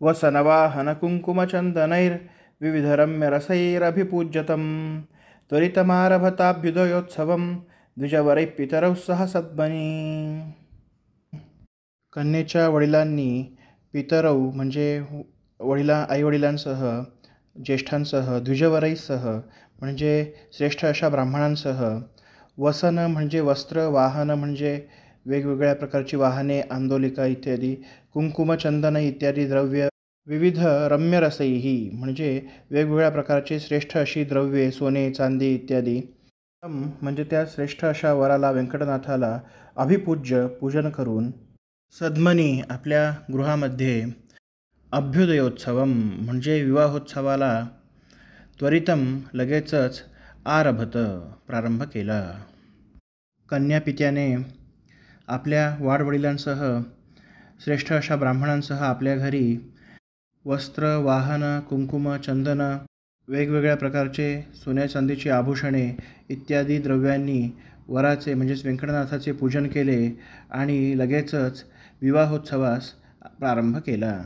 वसनवाहनकुङ्कुमचन्दनैर्विविधरम्यरसैरभिपूज्यतं त्वरितमारभताभ्युदयोत्सवं द्विजवरैः पितरौ सह सद्मनी. कन्येच्या वडिलांनी पितरौ म्हणजे आईवडिलांसह, ज्येष्ठांसह, द्विजवरैसह म्हणजे श्रेष्ठ अशा ब्राह्मणांसह, वसन म्हणजे वस्त्र, वाहन म्हणजे वेगवेगळ्या प्रकारची वाहने, आंदोलिका इत्यादी, कुंकुमचंदन इत्यादी द्रव्य, विविध रम्यरसैही म्हणजे वेगवेगळ्या प्रकारचे श्रेष्ठ अशी द्रव्ये, सोने, चांदी इत्यादी, म्हणजे त्या श्रेष्ठ अशा वराला, व्यंकटनाथाला अभिपूज्य पूजन करून, सद्मनी आपल्या गृहामध्ये, अभ्युदयोत्सवम म्हणजे विवाहोत्सवाला, त्वरितम लगेचच, आरभत प्रारंभ केला. कन्यापित्याने आपल्या वाडवडिलांसह, श्रेष्ठ अशा ब्राह्मणांसह आपल्या घरी वस्त्र, वाहन, कुंकुम, चंदन, वेगवेगळ्या प्रकारचे सोन्या चांदीची आभूषणे इत्यादी द्रव्यांनी वराचे म्हणजेच व्यंकटनाथाचे पूजन केले आणि लगेचच विवाहोत्सवास प्रारंभ केला.